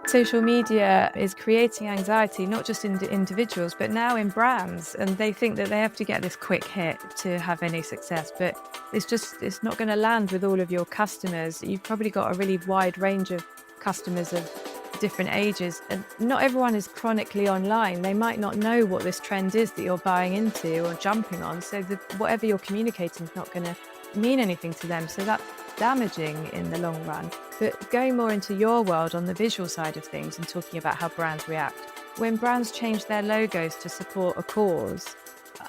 Social media is creating anxiety, not just in individuals, but now in brands. And they think that they have to get this quick hit to have any success. But it's not going to land with all of your customers. You've probably got a really wide range of customers of different ages. And not everyone is chronically online. They might not know what this trend is that you're buying into or jumping on. So whatever you're communicating is not going to mean anything to them. So that's damaging in the long run. But going more into your world on the visual side of things and talking about how brands react, when brands change their logos to support a cause,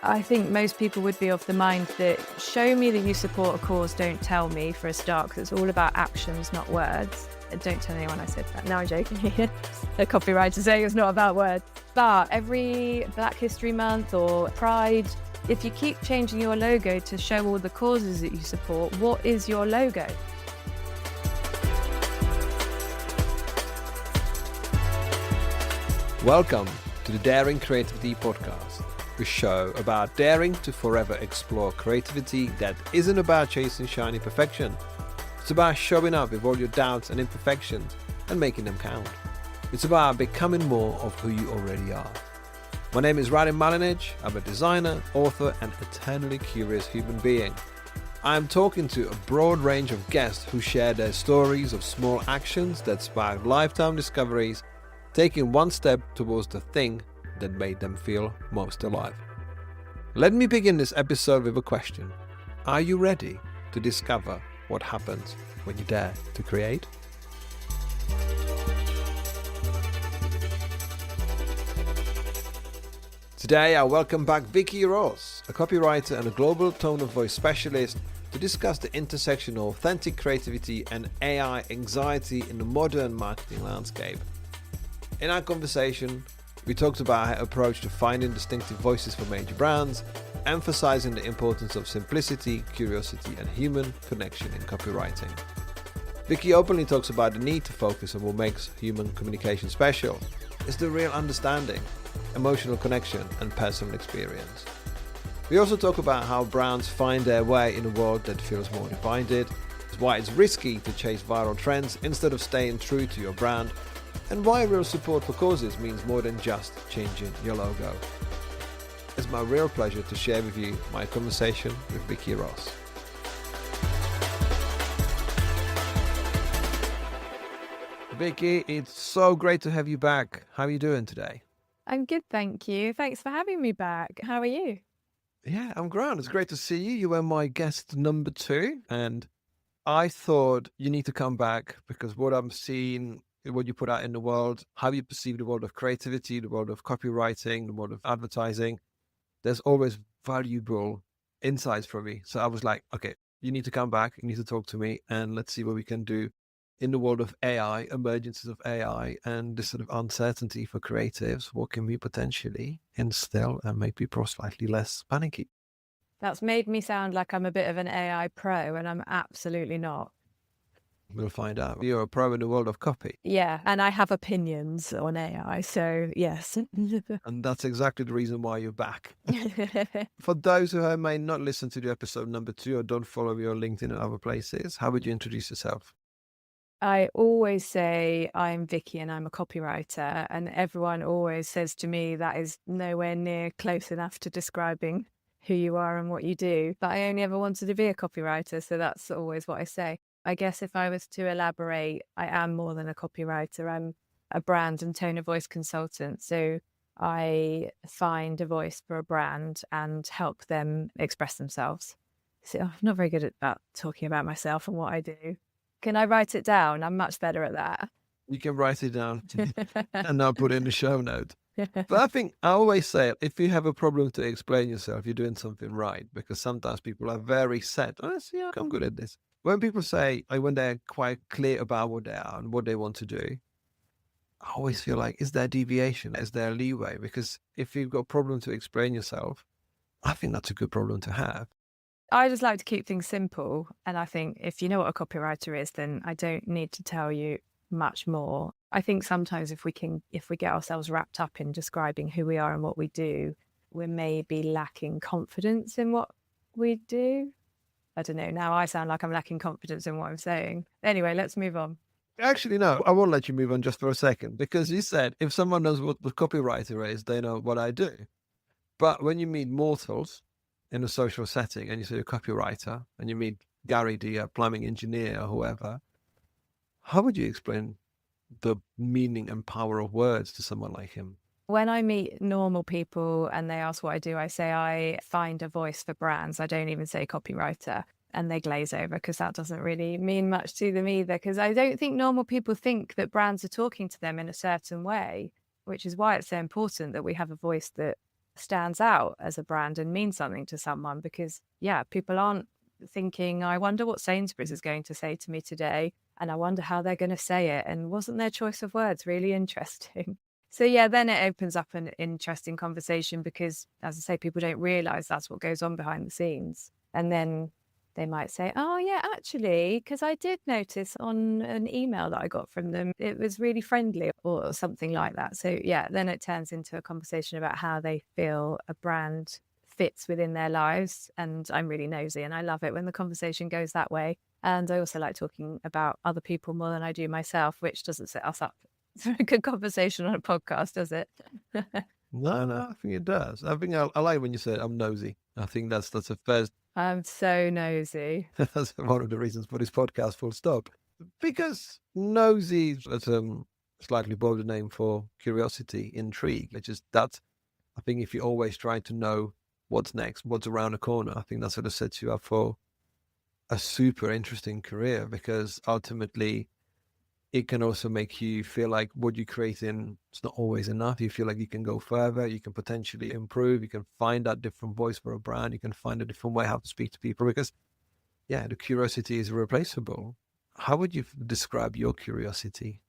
I think most people would be of the mind that show me that you support a cause, don't tell me, for a start, because it's all about actions, not words. And don't tell anyone I said that. No, I'm joking. The copywriter saying it's not about words. But every Black History Month or Pride, if you keep changing your logo to show all the causes that you support, what is your logo? Welcome to the Daring Creativity Podcast, a show about daring to forever explore creativity that isn't about chasing shiny perfection. It's about showing up with all your doubts and imperfections and making them count. It's about becoming more of who you already are. My name is Radim Malinic. I'm a designer, author, and eternally curious human being. I'm talking to a broad range of guests who share their stories of small actions that sparked lifetime discoveries, taking one step towards the thing that made them feel most alive. Let me begin this episode with a question. Are you ready to discover what happens when you dare to create? Today I welcome back Vicky Ross, a copywriter and a global tone of voice specialist, to discuss the intersection of authentic creativity and AI anxiety in the modern marketing landscape. In our conversation, we talked about her approach to finding distinctive voices for major brands, emphasizing the importance of simplicity, curiosity, and human connection in copywriting. Vicky openly talks about the need to focus on what makes human communication special. It's the real understanding, emotional connection, and personal experience. We also talk about how brands find their way in a world that feels more divided, why it's risky to chase viral trends instead of staying true to your brand, and why real support for causes means more than just changing your logo. It's my real pleasure to share with you my conversation with Vicky Ross. Vicky, it's so great to have you back. How are you doing today? I'm good, thank you. Thanks for having me back. How are you? Yeah, I'm grand. It's great to see you. You were my guest number 2, and I thought you need to come back because what I'm seeing, what you put out in the world, how you perceive the world of creativity, the world of copywriting, the world of advertising, there's always valuable insights for me. So I was like, okay, you need to come back, you need to talk to me, and let's see what we can do in the world of AI, emergences of AI, and this sort of uncertainty for creatives. What can we potentially instill and make people slightly less panicky? That's made me sound like I'm a bit of an AI pro, and I'm absolutely not. We'll find out. You're a pro in the world of copy. Yeah, and I have opinions on AI, so yes. And that's exactly the reason why you're back. For those who may not listen to the episode number 2 or don't follow your LinkedIn and other places, how would you introduce yourself? I always say I'm Vicky and I'm a copywriter, and everyone always says to me that is nowhere near close enough to describing who you are and what you do. But I only ever wanted to be a copywriter, so that's always what I say. I guess if I was to elaborate, I am more than a copywriter. I'm a brand and tone of voice consultant. So I find a voice for a brand and help them express themselves. So I'm not very good at that, talking about myself and what I do. Can I write it down? I'm much better at that. You can write it down and I'll put it in the show note. But I think I always say, if you have a problem to explain yourself, you're doing something right, because sometimes people are very set. Oh, yeah, I'm good at this. When people say, when they're quite clear about what they are and what they want to do, I always feel like, is there deviation? Is there leeway? Because if you've got a problem to explain yourself, I think that's a good problem to have. I just like to keep things simple. And I think if you know what a copywriter is, then I don't need to tell you much more. I think sometimes if we get ourselves wrapped up in describing who we are and what we do, we're maybe lacking confidence in what we do. I don't know. Now I sound like I'm lacking confidence in what I'm saying. Anyway, let's move on. Actually, no, I won't let you move on just for a second, because you said if someone knows what the copywriter is, they know what I do. But when you meet mortals in a social setting and you say a copywriter and you meet Gary, the plumbing engineer or whoever, how would you explain the meaning and power of words to someone like him? When I meet normal people and they ask what I do, I say I find a voice for brands. I don't even say copywriter. And they glaze over because that doesn't really mean much to them either. Because I don't think normal people think that brands are talking to them in a certain way, which is why it's so important that we have a voice that stands out as a brand and means something to someone. Because, yeah, people aren't thinking, I wonder what Sainsbury's is going to say to me today. And I wonder how they're going to say it. And wasn't their choice of words really interesting? So, yeah, then it opens up an interesting conversation because, as I say, people don't realize that's what goes on behind the scenes. And then they might say, oh, yeah, actually, because I did notice on an email that I got from them, it was really friendly or something like that. So, yeah, then it turns into a conversation about how they feel a brand fits within their lives. And I'm really nosy and I love it when the conversation goes that way. And I also like talking about other people more than I do myself, which doesn't set us up for a good conversation on a podcast, does it? No, I think it does. I think I like when you say I'm nosy. I think that's the first. I'm so nosy. That's one of the reasons for this podcast. Full stop. Because nosy, that's slightly bolder name for curiosity, intrigue. It's just that. I think if you're always trying to know what's next, what's around the corner, I think that sort of sets you up for a super interesting career, because ultimately it can also make you feel like what you're creating is not always enough. You feel like you can go further, you can potentially improve, you can find that different voice for a brand, you can find a different way how to speak to people, because, yeah, the curiosity is irreplaceable. How would you describe your curiosity?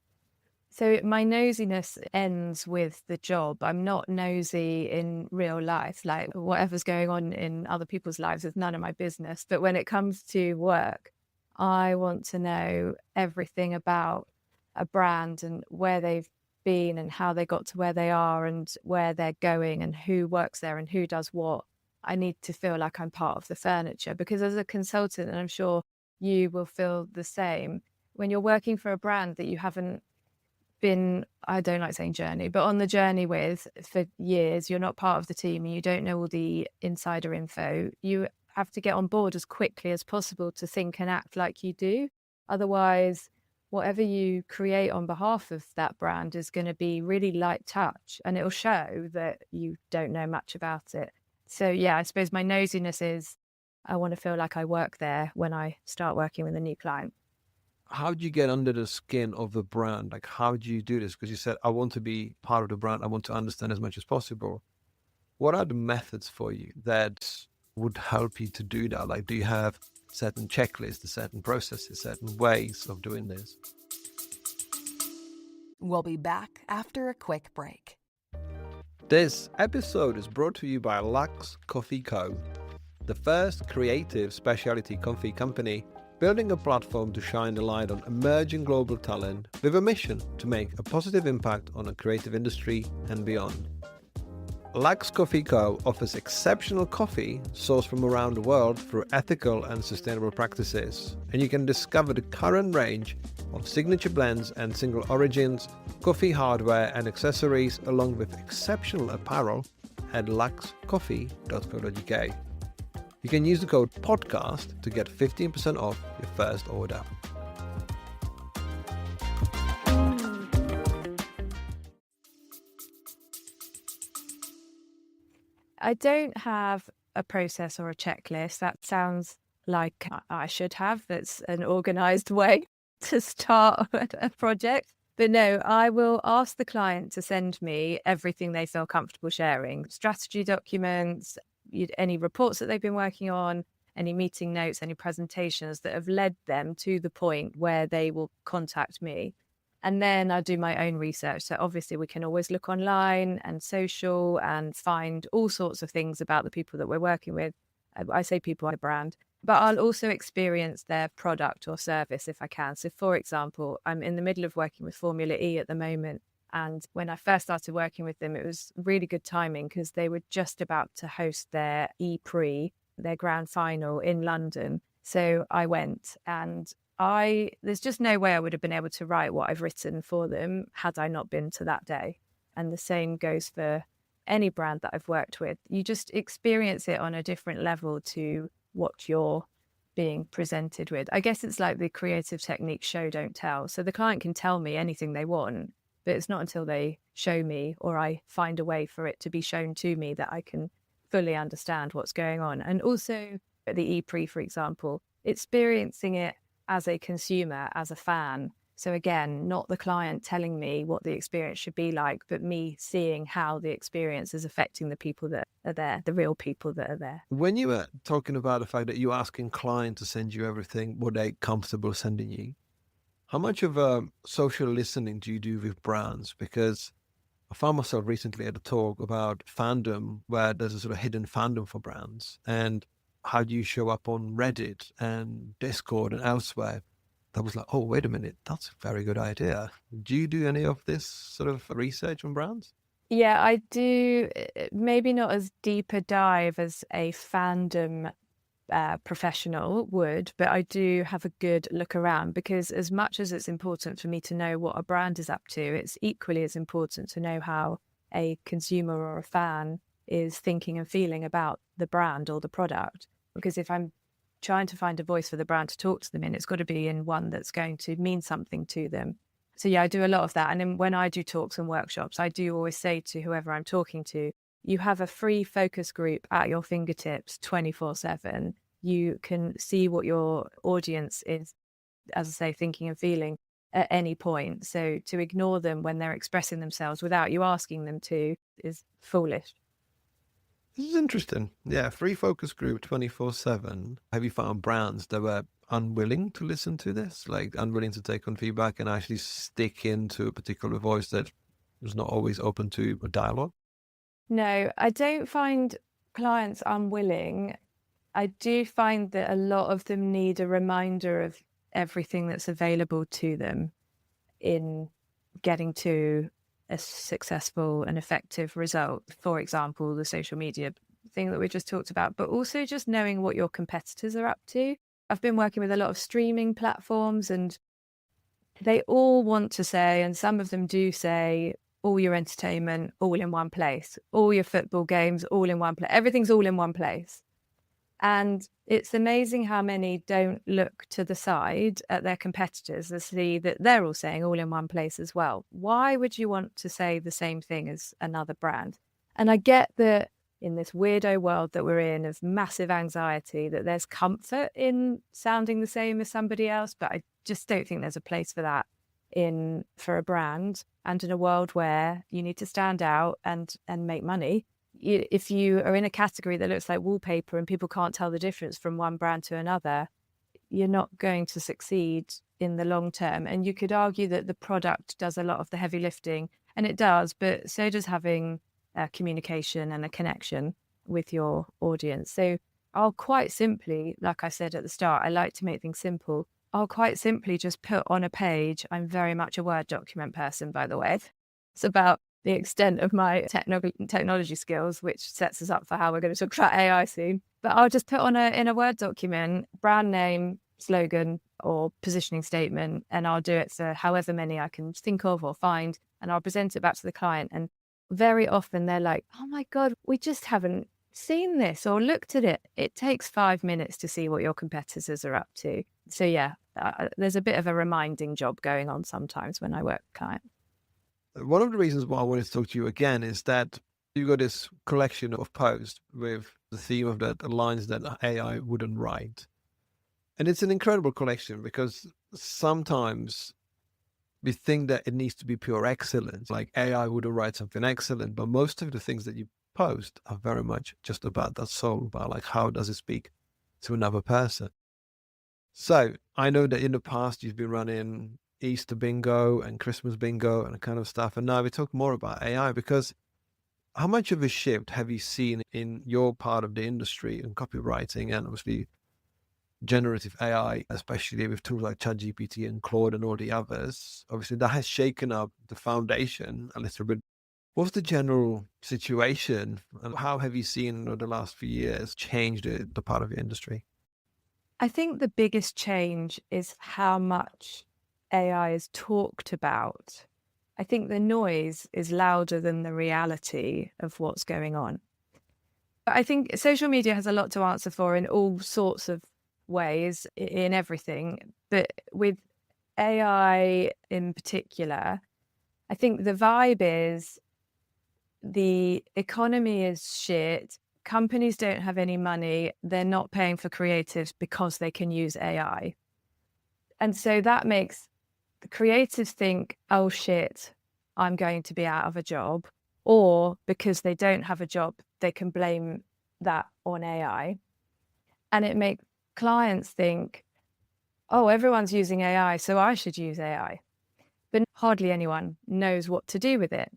So my nosiness ends with the job. I'm not nosy in real life. Like whatever's going on in other people's lives is none of my business. But when it comes to work, I want to know everything about a brand and where they've been and how they got to where they are and where they're going and who works there and who does what. I need to feel like I'm part of the furniture, because as a consultant, and I'm sure you will feel the same, when you're working for a brand that you haven't been, I don't like saying journey, but on the journey with for years, you're not part of the team and you don't know all the insider info, you have to get on board as quickly as possible to think and act like you do. Otherwise, whatever you create on behalf of that brand is going to be really light touch and it'll show that you don't know much about it. So, yeah, I suppose my nosiness is I want to feel like I work there when I start working with a new client. How do you get under the skin of the brand? Like, how do you do this? Because you said, I want to be part of the brand. I want to understand as much as possible. What are the methods for you that would help you to do that? Like, do you have certain checklists, certain processes, certain ways of doing this? We'll be back after a quick break. This episode is brought to you by Lux Coffee Co., the first creative specialty coffee company building a platform to shine the light on emerging global talent with a mission to make a positive impact on the creative industry and beyond. Lux Coffee Co. offers exceptional coffee sourced from around the world through ethical and sustainable practices, and you can discover the current range of signature blends and single origins, coffee hardware and accessories, along with exceptional apparel at luxcoffee.co.uk. You can use the code PODCAST to get 15% off your first order. I don't have a process or a checklist. That sounds like I should have. That's an organized way to start a project. But no, I will ask the client to send me everything they feel comfortable sharing. Strategy documents, any reports that they've been working on, any meeting notes, any presentations that have led them to the point where they will contact me. And then I do my own research. So obviously we can always look online and social and find all sorts of things about the people that we're working with. I say people, a brand, but I'll also experience their product or service if I can. So for example, I'm in the middle of working with Formula E at the moment. And when I first started working with them, it was really good timing because they were just about to host their E-Prix, their grand final in London. So I went and there's just no way I would have been able to write what I've written for them had I not been to that day. And the same goes for any brand that I've worked with. You just experience it on a different level to what you're being presented with. I guess it's like the creative technique show, don't tell. So the client can tell me anything they want, but it's not until they show me or I find a way for it to be shown to me that I can fully understand what's going on. And also at the ePre, for example, experiencing it as a consumer, as a fan. So again, not the client telling me what the experience should be like, but me seeing how the experience is affecting the people that are there, the real people that are there. When you were talking about the fact that you're asking client to send you everything, what they're comfortable sending you, how much of social listening do you do with brands? Because I found myself recently at a talk about fandom, where there's a sort of hidden fandom for brands, and how do you show up on Reddit and Discord and elsewhere. That was like, oh, wait a minute, that's a very good idea. Do you do any of this sort of research on brands? Yeah, I do. Maybe not as deep a dive as a fandom professional would, but I do have a good look around, because as much as it's important for me to know what a brand is up to, it's equally as important to know how a consumer or a fan is thinking and feeling about the brand or the product. Because if I'm trying to find a voice for the brand to talk to them in, it's got to be in one that's going to mean something to them. So yeah, I do a lot of that. And then when I do talks and workshops, I do always say to whoever I'm talking to, you have a free focus group at your fingertips 24/7. You can see what your audience is, as I say, thinking and feeling at any point. So to ignore them when they're expressing themselves without you asking them to is foolish. This is interesting. Yeah, free focus group 24/7. Have you found brands that were unwilling to listen to this, like unwilling to take on feedback and actually stick into a particular voice that was not always open to a dialogue? No, I don't find clients unwilling. I do find that a lot of them need a reminder of everything that's available to them in getting to a successful and effective result. For example, the social media thing that we just talked about, but also just knowing what your competitors are up to. I've been working with a lot of streaming platforms, and they all want to say, and some of them do say, all your entertainment all in one place, all your football games all in one place, everything's all in one place. And it's amazing how many don't look to the side at their competitors to see that they're all saying all in one place as well. Why would you want to say the same thing as another brand? And I get that in this weirdo world that we're in of massive anxiety, that there's comfort in sounding the same as somebody else, but I just don't think there's a place for that for a brand, and in a world where you need to stand out and make money. If you are in a category that looks like wallpaper and people can't tell the difference from one brand to another, you're not going to succeed in the long term. And you could argue that the product does a lot of the heavy lifting, and it does, but so does having communication and a connection with your audience. So I'll quite simply, like I said at the start, I like to make things simple. I'll quite simply just put on a page. I'm very much a Word document person, by the way. It's about the extent of my technology skills, which sets us up for how we're going to talk about AI soon. But I'll just put in a Word document, brand name, slogan, or positioning statement, and I'll do it for however many I can think of or find, and I'll present it back to the client. And very often they're like, oh my God, we just haven't seen this or looked at it. It takes 5 minutes to see what your competitors are up to. So yeah, there's a bit of a reminding job going on sometimes when I work with clients. One of the reasons why I wanted to talk to you again is that you've got this collection of posts with the theme of that lines that AI wouldn't write. And it's an incredible collection, because sometimes we think that it needs to be pure excellence, like AI wouldn't write something excellent, but most of the things that you post are very much just about that soul, about like how does it speak to another person. So I know that in the past you've been running Easter bingo and Christmas bingo and that kind of stuff. And now we talk more about AI, because how much of a shift have you seen in your part of the industry in copywriting and obviously generative AI, especially with tools like ChatGPT and Claude and all the others? Obviously that has shaken up the foundation a little bit. What's the general situation, and how have you seen over the last few years change the part of your industry? I think the biggest change is how much AI is talked about. I think the noise is louder than the reality of what's going on. But I think social media has a lot to answer for in all sorts of ways, in everything. But with AI in particular, I think the vibe is the economy is shit. Companies don't have any money. They're not paying for creatives because they can use AI. And so that makes the creatives think, oh shit, I'm going to be out of a job. Or because they don't have a job, they can blame that on AI. And it makes clients think, oh, everyone's using AI, so I should use AI. But hardly anyone knows what to do with it.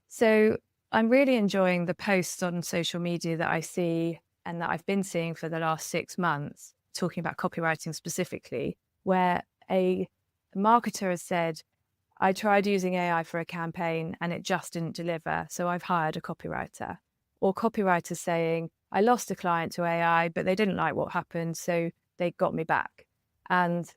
So I'm really enjoying the posts on social media that I see and that I've been seeing for the last 6 months, talking about copywriting specifically, where a marketer has said, I tried using AI for a campaign and it just didn't deliver, so I've hired a copywriter. Or copywriters saying, I lost a client to AI, but they didn't like what happened, so they got me back. And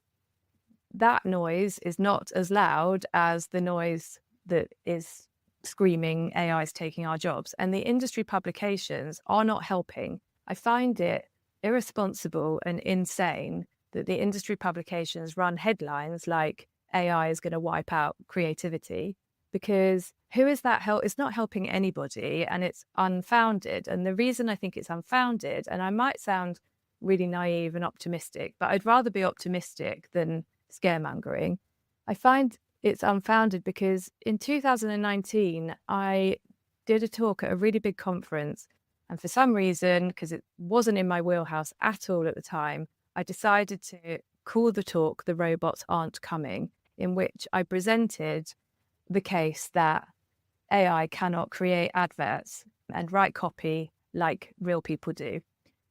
that noise is not as loud as the noise that is screaming AI is taking our jobs. And the industry publications are not helping. I find it irresponsible and insane that the industry publications run headlines like AI is going to wipe out creativity, because who is that help? It's not helping anybody and it's unfounded. And the reason I think it's unfounded, and I might sound really naive and optimistic, but I'd rather be optimistic than scaremongering. I find it's unfounded because in 2019, I did a talk at a really big conference. And for some reason, because it wasn't in my wheelhouse at all at the time, I decided to call the talk The Robots Aren't Coming, in which I presented the case that AI cannot create adverts and write copy like real people do.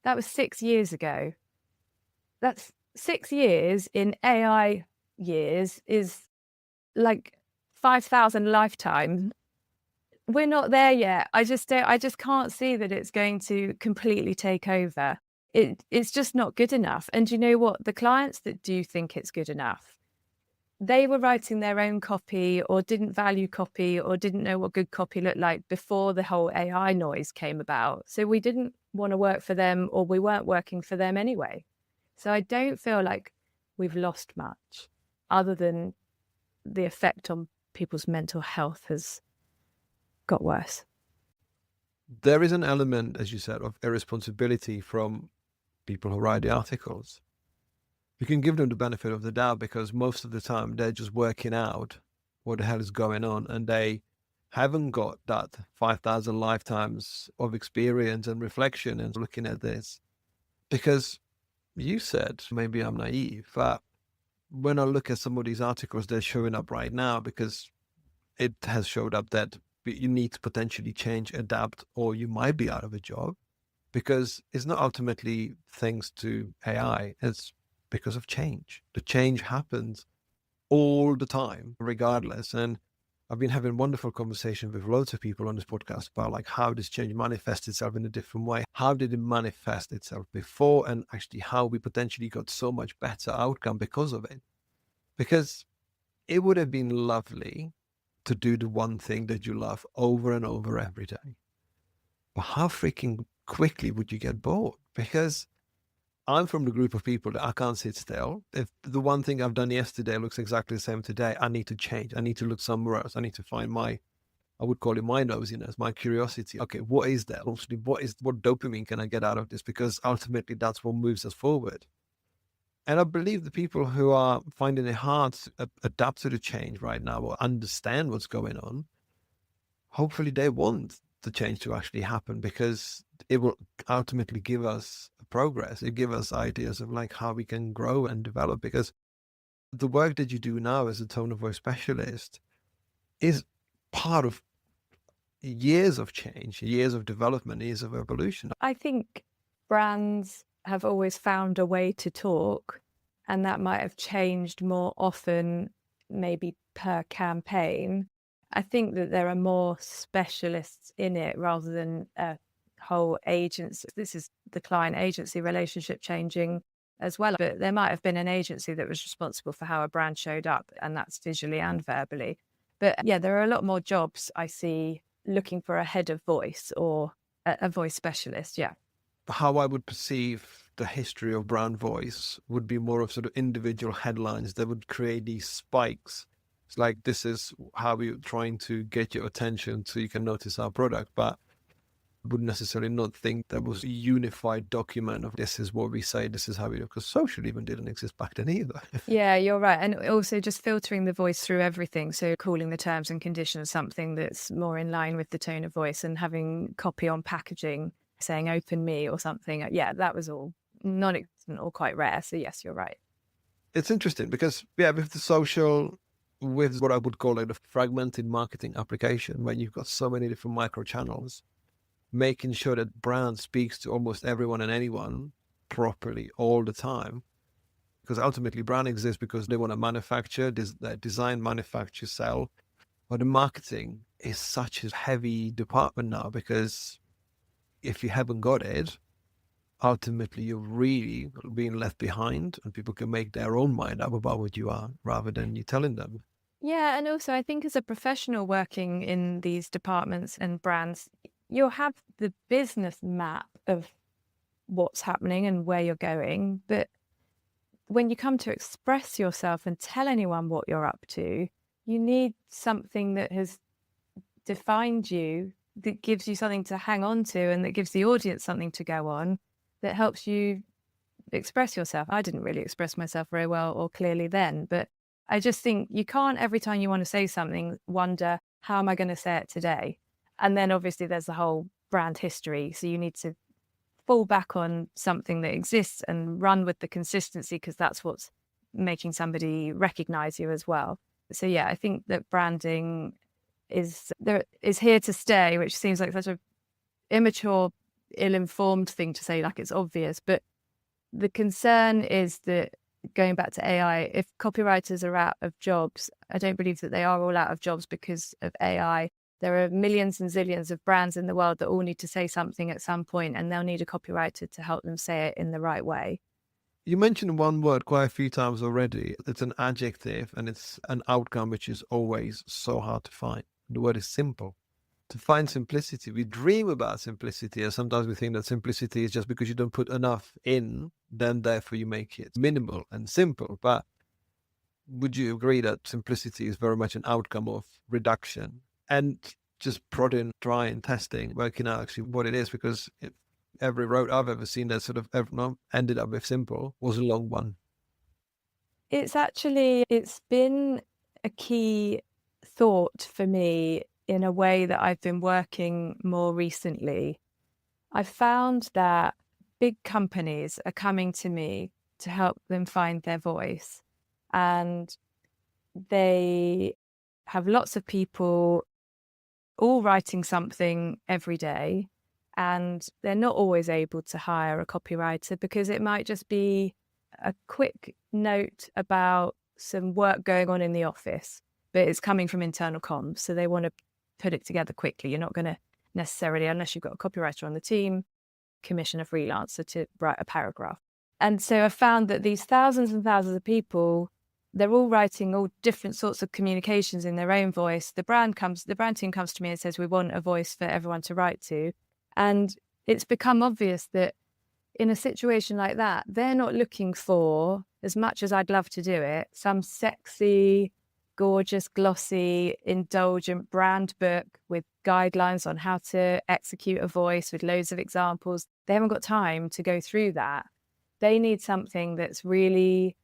That was 6 years ago. That's 6 years in AI years is like 5,000 lifetimes. We're not there yet. I just can't see that it's going to completely take over. It's just not good enough. And you know what? The clients that do think it's good enough, they were writing their own copy or didn't value copy or didn't know what good copy looked like before the whole AI noise came about. So we didn't want to work for them, or we weren't working for them anyway. So I don't feel like we've lost much, other than the effect on people's mental health has got worse. There is an element, as you said, of irresponsibility from people who write the articles. You can give them the benefit of the doubt because most of the time they're just working out what the hell is going on, and they haven't got that 5,000 lifetimes of experience and reflection and looking at this. Because you said, maybe I'm naive, but when I look at some of these articles, they're showing up right now because it has showed up that you need to potentially change, adapt, or you might be out of a job, because it's not ultimately thanks to AI. It's because of change. The change happens all the time, regardless. And I've been having wonderful conversations with loads of people on this podcast about like how this change manifests itself in a different way. How did it manifest itself before, and actually how we potentially got so much better outcome because of it. Because it would have been lovely to do the one thing that you love over and over every day. But how freaking quickly would you get bored? Because I'm from the group of people that I can't sit still. If the one thing I've done yesterday looks exactly the same today, I need to change. I need to look somewhere else. I need to find my, I would call it my nosiness, my curiosity. Okay, what is that? Obviously, what dopamine can I get out of this? Because ultimately that's what moves us forward. And I believe the people who are finding it hard to adapt to the change right now or understand what's going on, hopefully they want the change to actually happen, because it will ultimately give us progress. It give us ideas of like how we can grow and develop, because the work that you do now as a tone of voice specialist is part of years of change, years of development, years of evolution. I think brands have always found a way to talk, and that might have changed more often, maybe per campaign. I think that there are more specialists in it rather than a whole agency. This is the client agency relationship changing as well. But there might have been an agency that was responsible for how a brand showed up, and that's visually and verbally. But yeah, there are a lot more jobs I see looking for a head of voice or a voice specialist. Yeah. How I would perceive the history of brand voice would be more of sort of individual headlines that would create these spikes. It's like, this is how we're trying to get your attention so you can notice our product, but would necessarily not think there was a unified document of this is what we say, this is how we do, because social even didn't exist back then either. Yeah, you're right. And also just filtering the voice through everything. So calling the terms and conditions something that's more in line with the tone of voice, and having copy on packaging saying open me or something. Yeah, that was all non-existent or quite rare. So yes, you're right. It's interesting because, yeah, with the social, with what I would call like a fragmented marketing application, when you've got so many different micro channels, making sure that brand speaks to almost everyone and anyone properly all the time. Because ultimately brand exists because they want to manufacture, design, manufacture, sell. But the marketing is such a heavy department now, because if you haven't got it, ultimately you're really being left behind, and people can make their own mind up about what you are rather than you telling them. Yeah, and also I think as a professional working in these departments and brands, you'll have the business map of what's happening and where you're going. But when you come to express yourself and tell anyone what you're up to, you need something that has defined you, that gives you something to hang on to, and that gives the audience something to go on, that helps you express yourself. I didn't really express myself very well or clearly then, but I just think you can't, every time you want to say something, wonder, how am I going to say it today? And then obviously there's the whole brand history. So you need to fall back on something that exists and run with the consistency, because that's what's making somebody recognize you as well. So yeah, I think that branding is here to stay, which seems like such a immature, ill-informed thing to say, like it's obvious. But the concern is that, going back to AI, if copywriters are out of jobs, I don't believe that they are all out of jobs because of AI. There are millions and zillions of brands in the world that all need to say something at some point, and they'll need a copywriter to help them say it in the right way. You mentioned one word quite a few times already. It's an adjective, and it's an outcome which is always so hard to find. The word is simple. To find simplicity, we dream about simplicity, and sometimes we think that simplicity is just because you don't put enough in, then therefore you make it minimal and simple. But would you agree that simplicity is very much an outcome of reduction and just prodding, trying, testing, working out actually what it is? Because every road I've ever seen that sort of ended up with simple was a long one. It's been a key thought for me in a way that I've been working more recently. I've found that big companies are coming to me to help them find their voice, and they have lots of people all writing something every day, and they're not always able to hire a copywriter because it might just be a quick note about some work going on in the office, but it's coming from internal comms, so they want to put it together quickly. You're not going to necessarily, unless you've got a copywriter on the team, commission a freelancer to write a paragraph. And so I found that these thousands and thousands of people, they're all writing all different sorts of communications in their own voice. The brand team comes to me and says, we want a voice for everyone to write to. And it's become obvious that in a situation like that, they're not looking for, as much as I'd love to do it, some sexy, gorgeous, glossy, indulgent brand book with guidelines on how to execute a voice with loads of examples. They haven't got time to go through that. They need something that's really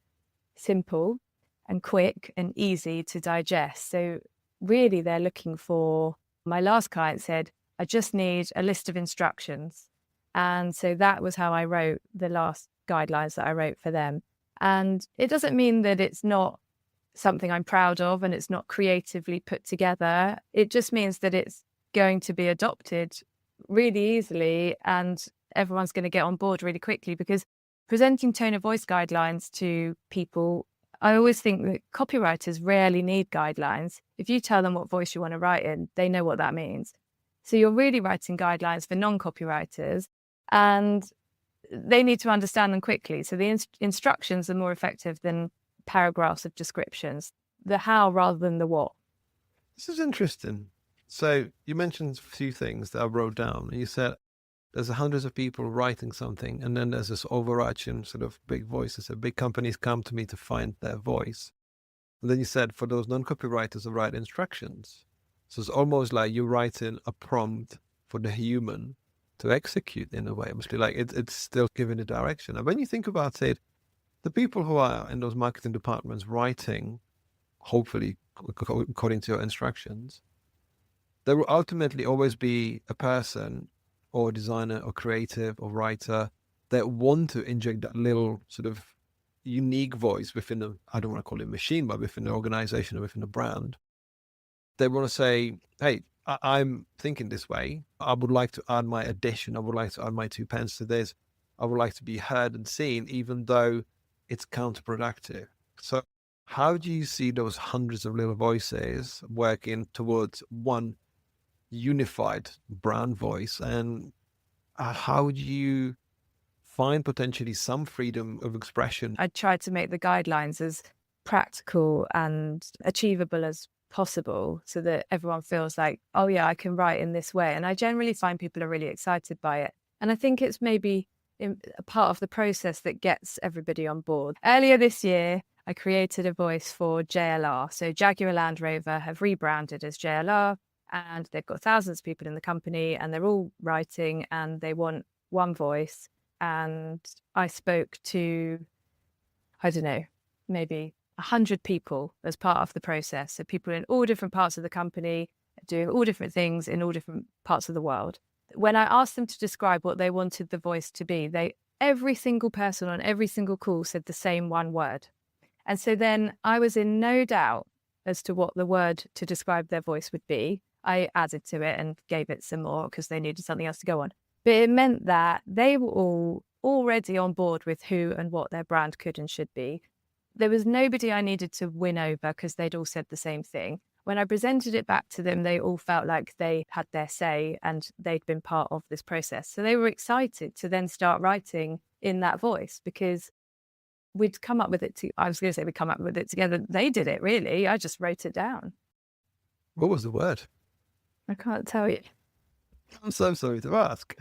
simple and quick and easy to digest. So really they're looking for, my last client said, I just need a list of instructions. And so that was how I wrote the last guidelines that I wrote for them. And it doesn't mean that it's not something I'm proud of and it's not creatively put together. It just means that it's going to be adopted really easily and everyone's going to get on board really quickly, because presenting tone of voice guidelines to people, I always think that copywriters rarely need guidelines. If you tell them what voice you want to write in, they know what that means. So you're really writing guidelines for non-copywriters. And they need to understand them quickly. So the instructions are more effective than paragraphs of descriptions, the how rather than the what. This is interesting. So you mentioned a few things that I wrote down. You said there's hundreds of people writing something, and then there's this overarching sort of big voices. So big companies come to me to find their voice. And then you said for those non-copywriters to write instructions. So it's almost like you're writing a prompt for the human to execute in a way. Mostly like it's still giving a direction. And when you think about it, the people who are in those marketing departments writing, hopefully according to your instructions, there will ultimately always be a person or designer or creative or writer that want to inject that little sort of unique voice within the, I don't want to call it machine, but within the organization or within the brand. They want to say, hey, I'm thinking this way. I would like to add my addition. I would like to add my 2 pence to this. I would like to be heard and seen, even though it's counterproductive. So how do you see those hundreds of little voices working towards one unified brand voice? And how do you find potentially some freedom of expression? I tried to make the guidelines as practical and achievable as possible so that everyone feels like, oh yeah, I can write in this way. And I generally find people are really excited by it. And I think it's maybe a part of the process that gets everybody on board. Earlier this year, I created a voice for JLR. So Jaguar Land Rover have rebranded as JLR, and they've got thousands of people in the company, and they're all writing, and they want one voice. And I spoke to, I don't know, maybe 100 people as part of the process. So people in all different parts of the company, doing all different things in all different parts of the world. When I asked them to describe what they wanted the voice to be, every single person on every single call said the same one word. And so then I was in no doubt as to what the word to describe their voice would be. I added to it and gave it some more because they needed something else to go on. But it meant that they were all already on board with who and what their brand could and should be. There was nobody I needed to win over because they'd all said the same thing. When I presented it back to them, they all felt like they had their say and they'd been part of this process. So they were excited to then start writing in that voice because we'd come up with it. I was going to say we'd come up with it together. They did it, really. I just wrote it down. What was the word? I can't tell you. I'm so sorry to ask.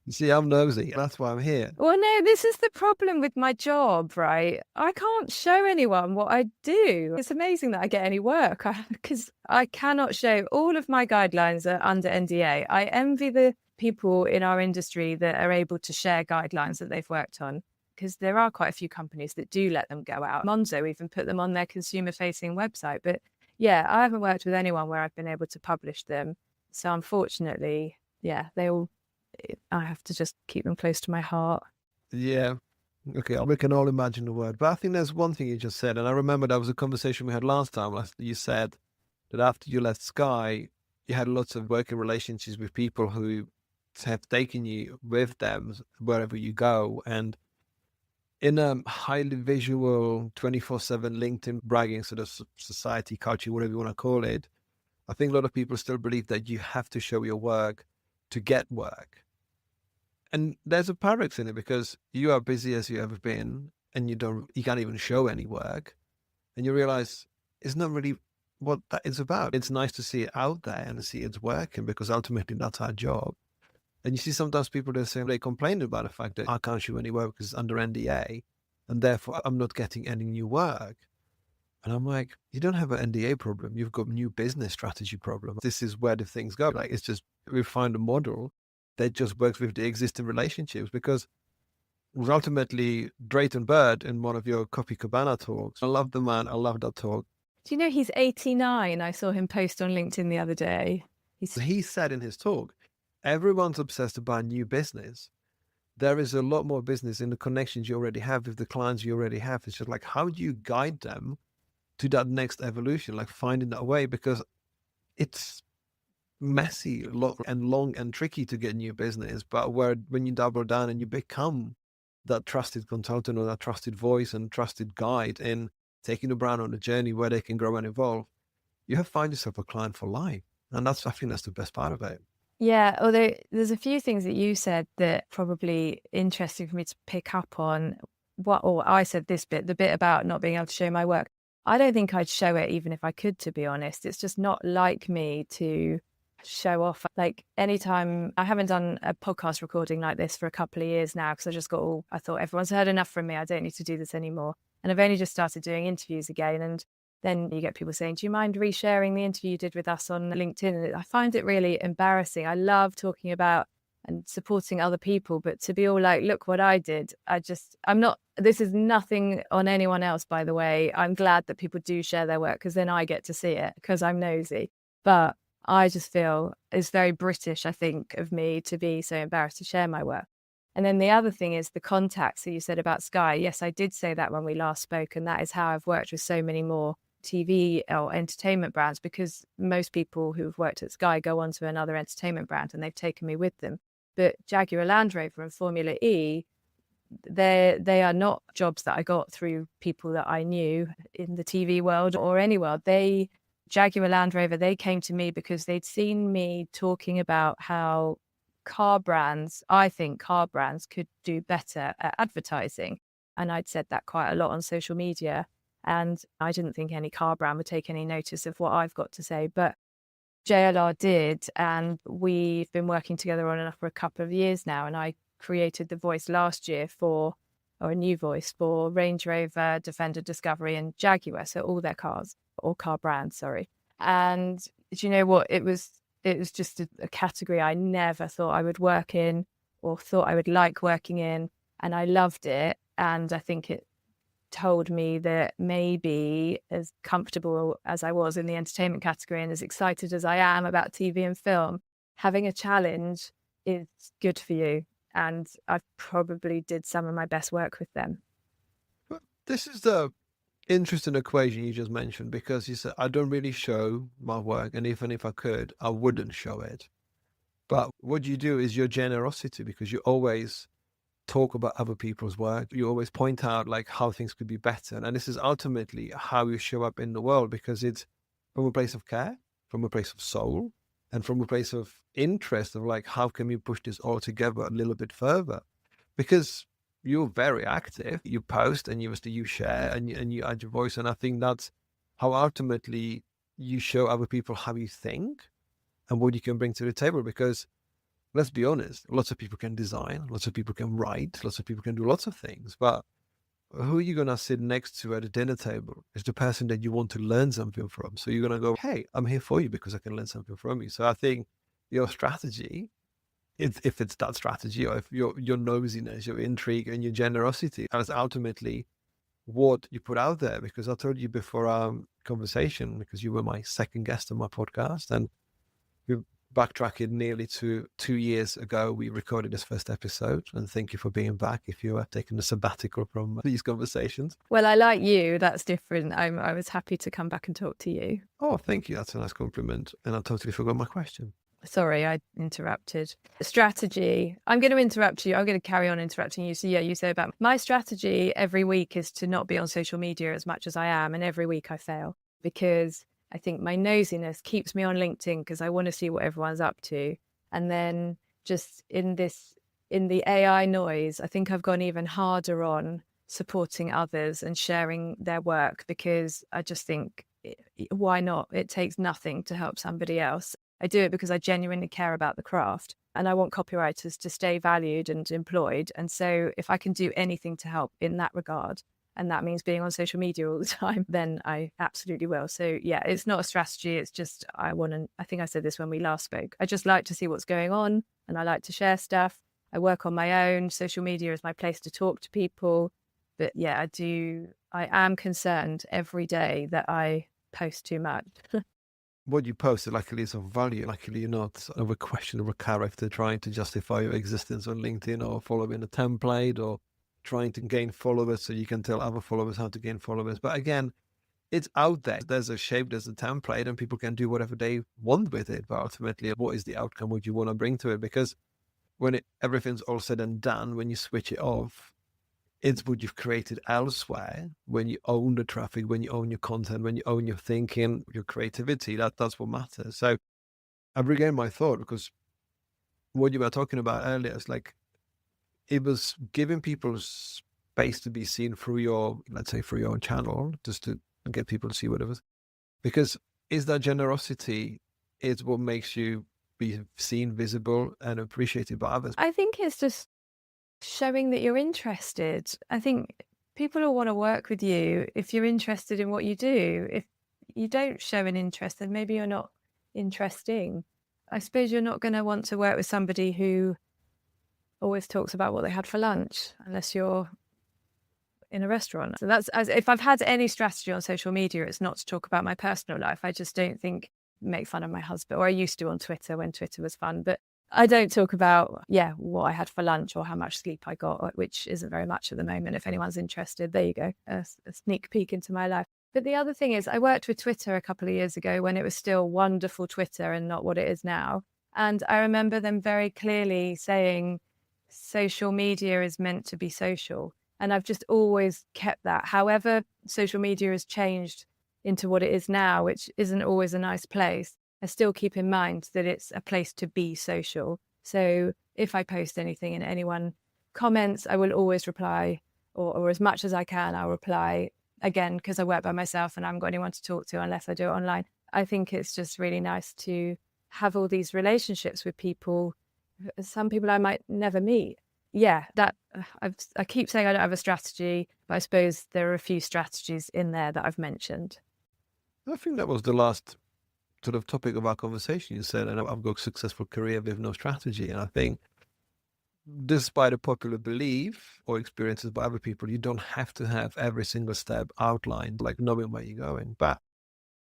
You see, I'm nosy. That's why I'm here. Well, no, this is the problem with my job, right? I can't show anyone what I do. It's amazing that I get any work because I cannot show. All of my guidelines are under NDA. I envy the people in our industry that are able to share guidelines that they've worked on, because there are quite a few companies that do let them go out. Monzo even put them on their consumer-facing website. But yeah, I haven't worked with anyone where I've been able to publish them. So unfortunately, yeah, I have to just keep them close to my heart. Yeah. Okay, we can all imagine the word. But I think there's one thing you just said, and I remember that was a conversation we had last time. You said that after you left Sky, you had lots of working relationships with people who have taken you with them wherever you go. And in a highly visual 24/7 LinkedIn bragging sort of society culture, whatever you want to call it, I think a lot of people still believe that you have to show your work to get work. And there's a paradox in it because you are busy as you ever been and you can't even show any work. And you realize it's not really what that is about. It's nice to see it out there and see it's working because ultimately that's our job. And you see sometimes people that say they complain about the fact that I can't show any work because it's under NDA and therefore I'm not getting any new work. And I'm like, you don't have an NDA problem. You've got new business strategy problem. This is where the things go. Like, it's just, we find a model that just works with the existing relationships because it was ultimately Drayton Bird in one of your Copy Cabana talks. I love the man. I love that talk. Do you know he's 89? I saw him post on LinkedIn the other day. He said in his talk, everyone's obsessed about new business. There is a lot more business in the connections you already have with the clients you already have. It's just like, how do you guide them to that next evolution, like finding that way, because it's messy and long and tricky to get new business. But when you double down and you become that trusted consultant or that trusted voice and trusted guide in taking the brand on a journey where they can grow and evolve, you have found yourself a client for life. And I think that's the best part of it. Yeah, although there's a few things that you said that probably interesting for me to pick up on. Or I said this bit, the bit about not being able to show my work. I don't think I'd show it even if I could, to be honest. It's just not like me to show off. Like anytime I haven't done a podcast recording like this for a couple of years now because I just got I thought everyone's heard enough from me. I don't need to do this anymore. And I've only just started doing interviews again. And then you get people saying, do you mind resharing the interview you did with us on LinkedIn? And I find it really embarrassing. I love talking about and supporting other people, but to be all like, look what I did. I'm not, this is nothing on anyone else, by the way. I'm glad that people do share their work because then I get to see it because I'm nosy. But I just feel it's very British, I think, of me to be so embarrassed to share my work. And then the other thing is the contacts that you said about Sky. Yes, I did say that when we last spoke, and that is how I've worked with so many more TV or entertainment brands, because most people who've worked at Sky go on to another entertainment brand and they've taken me with them. But Jaguar Land Rover and Formula E, they are not jobs that I got through people that I knew in the TV world or any world. Jaguar Land Rover, they came to me because they'd seen me talking about how I think car brands could do better at advertising. And I'd said that quite a lot on social media. And I didn't think any car brand would take any notice of what I've got to say. But JLR did, and we've been working together on and off for a couple of years now. And I created the voice last year or a new voice for Range Rover, Defender, Discovery, and Jaguar. So all their cars, or car brands, sorry. And do you know what? It was just a category I never thought I would work in or thought I would like working in. And I loved it. And I think it told me that maybe as comfortable as I was in the entertainment category and as excited as I am about TV and film, having a challenge is good for you. And I probably did some of my best work with them. But this is the interesting equation you just mentioned, because you said, I don't really show my work, and even if I could, I wouldn't show it. But what you do is your generosity, because you always talk about other people's work. You always point out like how things could be better. And this is ultimately how you show up in the world, because it's from a place of care, from a place of soul, and from a place of interest of like, how can we push this all together a little bit further? Because you're very active. You post and you share and you add your voice. And I think that's how ultimately you show other people how you think and what you can bring to the table. Because let's be honest, lots of people can design, lots of people can write, lots of people can do lots of things. But who are you going to sit next to at a dinner table is the person that you want to learn something from. So you're going to go, hey, I'm here for you because I can learn something from you. So I think your strategy, if it's that strategy, or if your nosiness, your intrigue, and your generosity, that's ultimately what you put out there. Because I told you before our conversation, because you were my second guest on my podcast, and we're backtracking nearly to 2 years ago, we recorded this first episode. And thank you for being back if you are taking a sabbatical from these conversations. Well, I like you. That's different. I was happy to come back and talk to you. Oh, thank you. That's a nice compliment. And I totally forgot my question. Sorry, I interrupted. Strategy. I'm going to interrupt you. I'm going to carry on interrupting you. So yeah, you say about my strategy every week is to not be on social media as much as I am. And every week I fail because I think my nosiness keeps me on LinkedIn because I want to see what everyone's up to. And then just in the AI noise, I think I've gone even harder on supporting others and sharing their work, because I just think, why not? It takes nothing to help somebody else. I do it because I genuinely care about the craft and I want copywriters to stay valued and employed. And so if I can do anything to help in that regard, and that means being on social media all the time, then I absolutely will. So yeah, it's not a strategy. It's just, I think I said this when we last spoke. I just like to see what's going on and I like to share stuff. I work on my own. Social media is my place to talk to people. But yeah, I am concerned every day that I post too much. What you post luckily is of value. Luckily, you're not of a questionable character trying to justify your existence on LinkedIn or following a template or trying to gain followers so you can tell other followers how to gain followers. But again, it's out there. There's a shape, there's a template, and people can do whatever they want with it. But ultimately, what is the outcome? What you want to bring to it? Because when everything's all said and done, when you switch it off, it's what you've created elsewhere. When you own the traffic, when you own your content, when you own your thinking, your creativity, that's what matters. So I've regained my thought, because what you were talking about earlier. It's like it was giving people space to be seen through your, let's say, through your own channel, just to get people to see whatever. Because is that generosity is what makes you be seen, visible, and appreciated by others. I think it's just showing that you're interested. I think people will want to work with you if you're interested in what you do. If you don't show an interest, then maybe you're not interesting. I suppose you're not going to want to work with somebody who always talks about what they had for lunch, unless you're in a restaurant. So that's, as if I've had any strategy on social media, it's not to talk about my personal life. I just don't think make fun of my husband, or I used to on Twitter when Twitter was fun, but I don't talk about, what I had for lunch or how much sleep I got, which isn't very much at the moment. If anyone's interested, there you go, a sneak peek into my life. But the other thing is, I worked with Twitter a couple of years ago when it was still wonderful Twitter and not what it is now. And I remember them very clearly saying, social media is meant to be social. And I've just always kept that. However, social media has changed into what it is now, which isn't always a nice place, I still keep in mind that it's a place to be social. So if I post anything and anyone comments, I will always reply, or as much as I can, I'll reply again, because I work by myself and I haven't got anyone to talk to unless I do it online. I think it's just really nice to have all these relationships with people, some people I might never meet. Yeah, that I keep saying I don't have a strategy, but I suppose there are a few strategies in there that I've mentioned. I think that was the last sort of topic of our conversation. You said, and I've got a successful career with no strategy. And I think, despite a popular belief or experiences by other people, you don't have to have every single step outlined, like knowing where you're going. But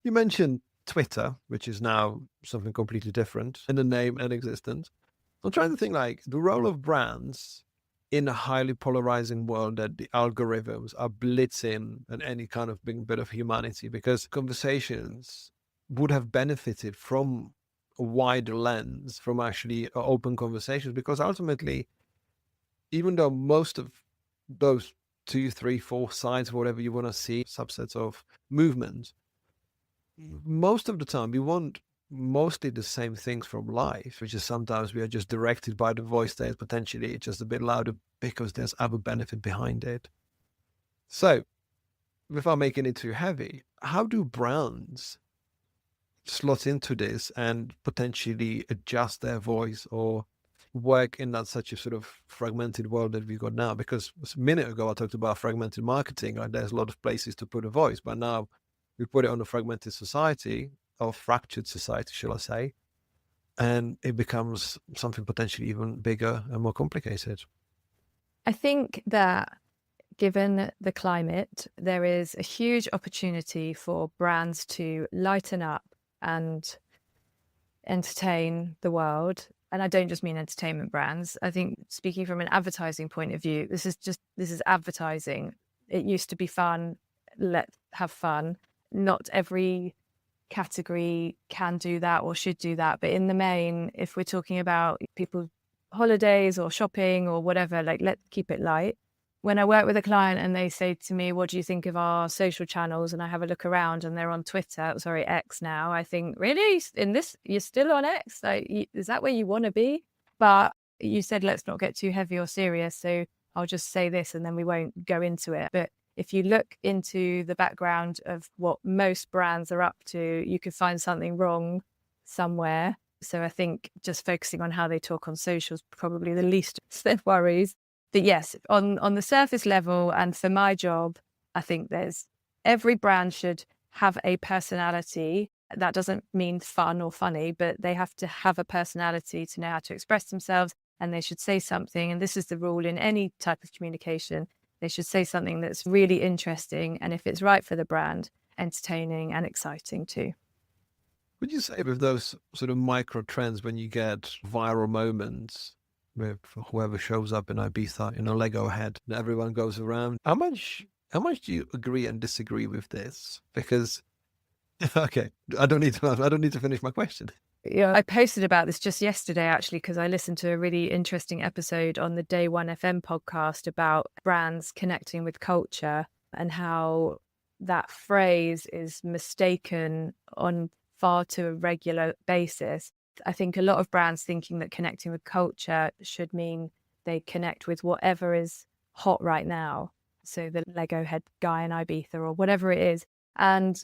you mentioned Twitter, which is now something completely different in the name and existence. I'm trying to think like the role of brands in a highly polarizing world that the algorithms are blitzing at any kind of big bit of humanity, because conversations would have benefited from a wider lens, from actually open conversations, because ultimately, even though most of those 2, 3, 4 sides, whatever you want to see, subsets of movements, most of the time we want mostly the same things from life, which is sometimes we are just directed by the voice that is potentially just a bit louder because there's other benefit behind it. So, without making it too heavy, how do brands slot into this and potentially adjust their voice or work in that such a sort of fragmented world that we've got now? Because a minute ago I talked about fragmented marketing, like there's a lot of places to put a voice, but now we put it on a fragmented society, or fractured society, shall I say, and it becomes something potentially even bigger and more complicated. I think that given the climate, there is a huge opportunity for brands to lighten up and entertain the world. And I don't just mean entertainment brands. I think, speaking from an advertising point of view, this is advertising. It used to be fun. Let's have fun. Not every category can do that or should do that. But in the main, if we're talking about people holidays or shopping or whatever, like, let's keep it light. When I work with a client and they say to me, what do you think of our social channels? And I have a look around and they're on Twitter, sorry, X now. I think, really? In this, you're still on X? Like, is that where you want to be? But you said, let's not get too heavy or serious. So I'll just say this and then we won't go into it. But if you look into the background of what most brands are up to, you could find something wrong somewhere. So I think just focusing on how they talk on social is probably the least of their worries. But yes, on the surface level, and for my job, I think every brand should have a personality. That doesn't mean fun or funny, but they have to have a personality to know how to express themselves, and they should say something. And this is the rule in any type of communication. They should say something that's really interesting, and if it's right for the brand, entertaining and exciting too. Would you say with those sort of micro trends, when you get viral moments with whoever shows up in Ibiza in a Lego head and everyone goes around, how much do you agree and disagree with this? Because okay, I don't need to finish my question. Yeah, I posted about this just yesterday, actually, because I listened to a really interesting episode on the Day One FM podcast about brands connecting with culture and how that phrase is mistaken on far too regular basis. I think a lot of brands thinking that connecting with culture should mean they connect with whatever is hot right now. So the Lego head guy in Ibiza or whatever it is. And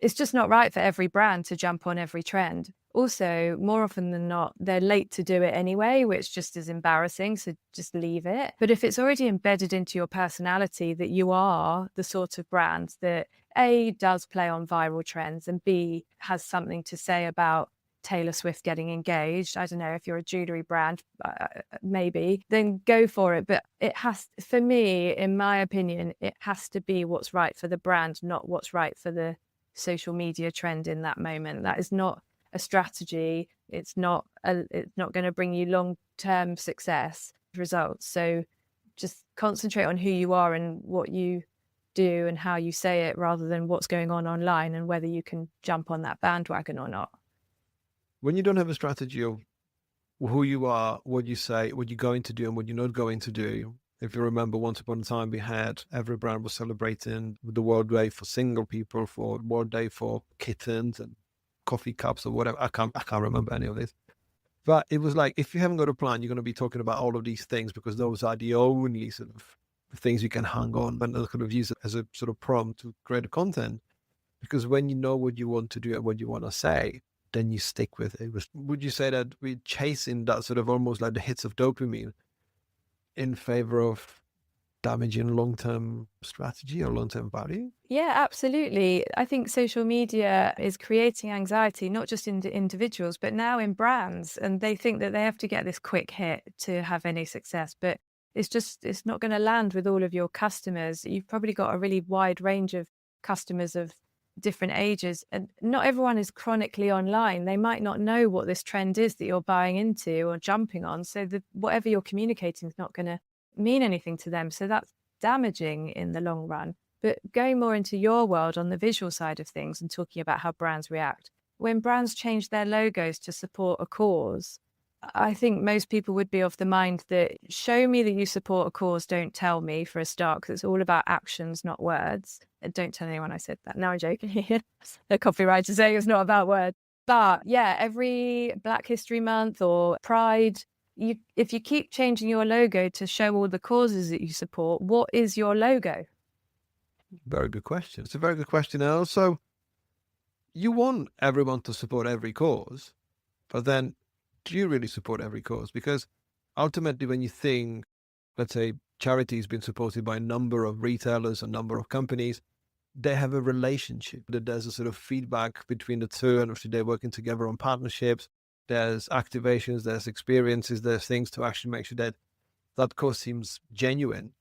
it's just not right for every brand to jump on every trend. Also, more often than not, they're late to do it anyway, which just is embarrassing. So just leave it. But if it's already embedded into your personality that you are the sort of brand that A, does play on viral trends, and B, has something to say about Taylor Swift getting engaged, I don't know, if you're a jewelry brand, maybe, then go for it. But it has, for me, in my opinion, it has to be what's right for the brand, not what's right for the social media trend in that moment. That is not a strategy. It's not going to bring you long-term success results. So just concentrate on who you are and what you do and how you say it, rather than what's going on online and whether you can jump on that bandwagon or not. When you don't have a strategy of who you are, what you say, what you're going to do and what you're not going to do. If you remember, once upon a time, we had every brand was celebrating the World Day for single people, for World Day for kittens and coffee cups or whatever. I can't remember any of this. But it was like, if you haven't got a plan, you're going to be talking about all of these things because those are the only sort of things you can hang on and kind of use it as a sort of prompt to create a content. Because when you know what you want to do and what you want to say, then you stick with it. Would you say that we're chasing that sort of almost like the hits of dopamine in favor of damaging long-term strategy or long-term value? Yeah, absolutely. I think social media is creating anxiety, not just in individuals, but now in brands. And they think that they have to get this quick hit to have any success. But it's not going to land with all of your customers. You've probably got a really wide range of customers of different ages, and not everyone is chronically online. They might not know what this trend is that you're buying into or jumping on. So whatever you're communicating is not going to mean anything to them. So that's damaging in the long run. But going more into your world on the visual side of things and talking about how brands react, when brands change their logos to support a cause, I think most people would be of the mind that show me that you support a cause, don't tell me, for a start, because it's all about actions, not words. And don't tell anyone I said that. Now I'm joking. The copywriter saying it's not about words. But yeah, every Black History Month or Pride, if you keep changing your logo to show all the causes that you support, what is your logo? Very good question. It's a very good question. And also, you want everyone to support every cause, but then do you really support every cause? Because ultimately, when you think, let's say, charity has been supported by a number of retailers, a number of companies, they have a relationship. That there's a sort of feedback between the two, and obviously they're working together on partnerships. There's activations, there's experiences, there's things to actually make sure that that cause seems genuine.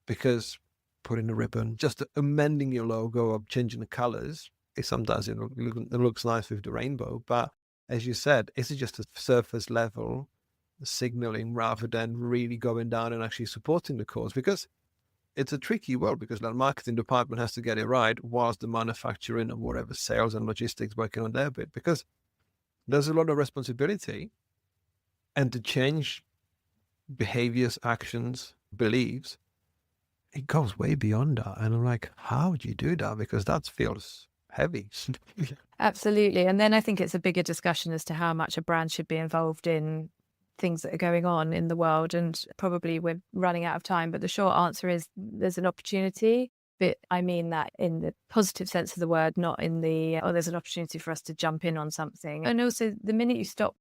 Because putting a ribbon, just amending your logo or changing the colors, sometimes it looks nice with the rainbow, but as you said, is it just a surface level signaling rather than really going down and actually supporting the cause? Because it's a tricky world, because the marketing department has to get it right whilst the manufacturing and whatever sales and logistics working on their bit, because there's a lot of responsibility, and to change behaviors, actions, beliefs, it goes way beyond that. And I'm like, how do you do that? Because that feels heavy. Absolutely. And then I think it's a bigger discussion as to how much a brand should be involved in things that are going on in the world. And probably we're running out of time, but the short answer is there's an opportunity. But I mean that in the positive sense of the word, not in the, there's an opportunity for us to jump in on something. And also, the minute you stop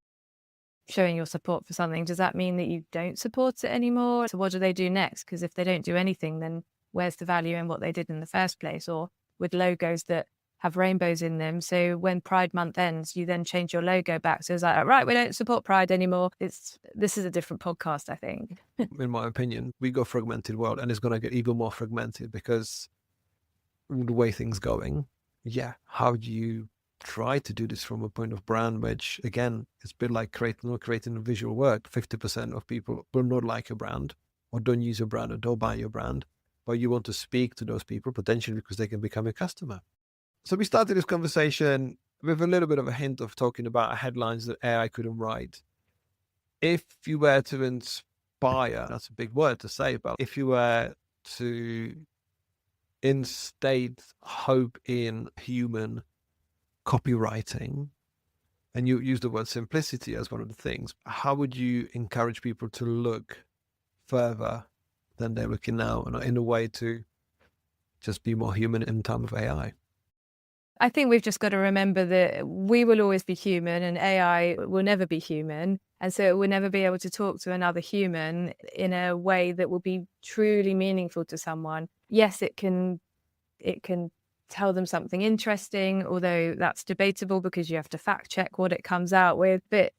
showing your support for something, does that mean that you don't support it anymore? So what do they do next? Because if they don't do anything, then where's the value in what they did in the first place? Or with logos that have rainbows in them, so when Pride Month ends, you then change your logo back. So it's like, right, we don't support Pride anymore. This is a different podcast, I think. In my opinion, we go fragmented world, and it's going to get even more fragmented because the way things going. Yeah, how do you try to do this from a point of brand, which again, it's a bit like creating a visual work. 50% of people will not like your brand, or don't use your brand, or don't buy your brand, but you want to speak to those people potentially because they can become a customer. So we started this conversation with a little bit of a hint of talking about headlines that AI couldn't write. If you were to inspire, that's a big word to say, but if you were to instate hope in human copywriting, and you use the word simplicity as one of the things. How would you encourage people to look further than they're looking now, and in a way to just be more human in time of AI? I think we've just got to remember that we will always be human and AI will never be human. And so it will never be able to talk to another human in a way that will be truly meaningful to someone. Yes, it can tell them something interesting, although that's debatable because you have to fact check what it comes out with. But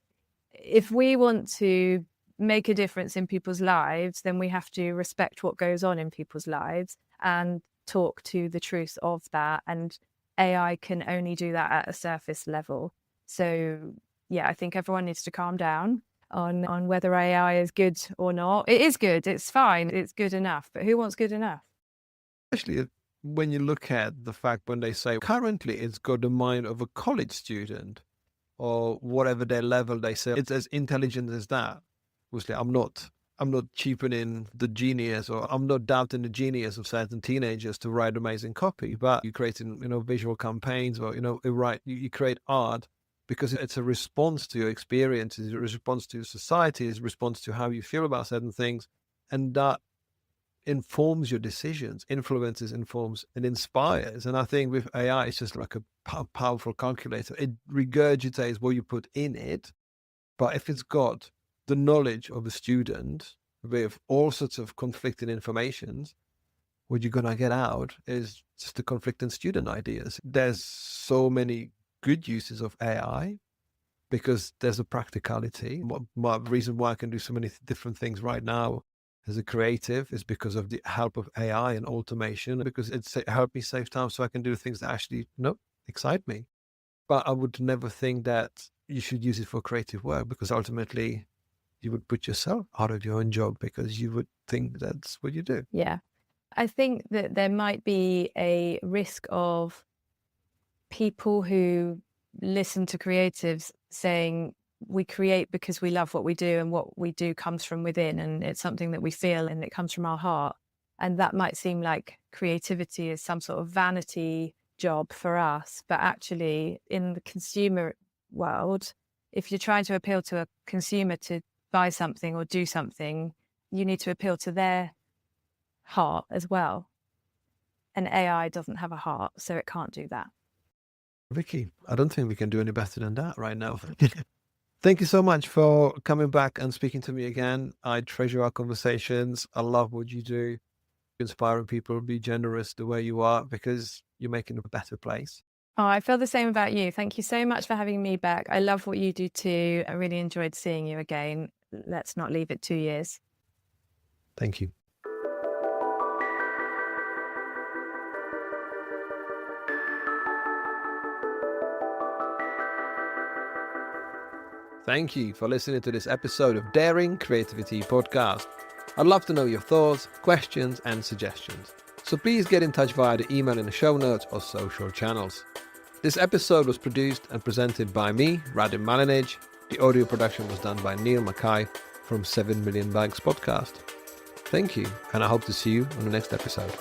if we want to make a difference in people's lives, then we have to respect what goes on in people's lives and talk to the truth of that. And AI can only do that at a surface level. So yeah, I think everyone needs to calm down on whether AI is good or not. It is good, it's fine, it's good enough. But who wants good enough? Especially when you look at the fact when they say currently it's got the mind of a college student or whatever their level, they say it's as intelligent as that. Obviously, I'm not cheapening the genius, or I'm not doubting the genius of certain teenagers to write amazing copy, but you're creating, visual campaigns, or, you create art because it's a response to your experiences, a response to society, it's a response to how you feel about certain things. And that informs your decisions, influences, informs, and inspires. And I think with AI, it's just like a powerful calculator. It regurgitates what you put in it. But if it's got the knowledge of a student with all sorts of conflicting informations, what you're going to get out is just the conflicting student ideas. There's so many good uses of AI because there's a practicality. My reason why I can do so many different things right now as a creative is because of the help of AI and automation, because it's helped me save time so I can do things that actually excite me. But I would never think that you should use it for creative work, because ultimately you would put yourself out of your own job because you would think that's what you do. Yeah. I think that there might be a risk of people who listen to creatives saying we create because we love what we do, and what we do comes from within, and it's something that we feel and it comes from our heart. And that might seem like creativity is some sort of vanity job for us. But actually, in the consumer world, if you're trying to appeal to a consumer to buy something or do something, you need to appeal to their heart as well. And AI doesn't have a heart, so it can't do that. Vicky, I don't think we can do any better than that right now. Thank you so much for coming back and speaking to me again. I treasure our conversations. I love what you do. Inspiring people, be generous the way you are, because you're making a better place. Oh, I feel the same about you. Thank you so much for having me back. I love what you do too. I really enjoyed seeing you again. Let's not leave it 2 years. Thank you. Thank you for listening to this episode of Daring Creativity Podcast. I'd love to know your thoughts, questions, and suggestions. So please get in touch via the email in the show notes or social channels. This episode was produced and presented by me, Radim Malinic. The audio production was done by Neil Mackay from 7 Million Bags Podcast. Thank you, and I hope to see you on the next episode.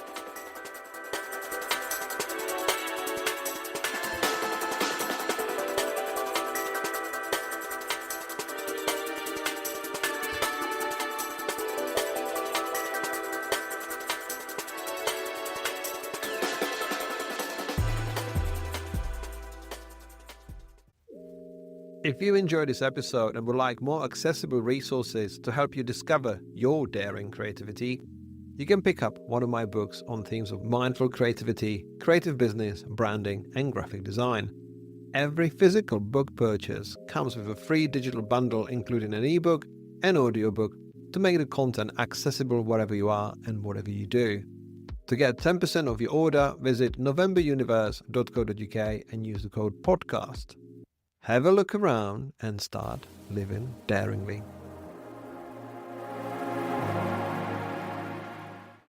If you enjoyed this episode and would like more accessible resources to help you discover your daring creativity, you can pick up one of my books on themes of mindful creativity, creative business, branding, and graphic design. Every physical book purchase comes with a free digital bundle including an ebook and audiobook to make the content accessible wherever you are and whatever you do. To get 10% of your order, visit novemberuniverse.co.uk and use the code PODCAST. Have a look around and start living daringly.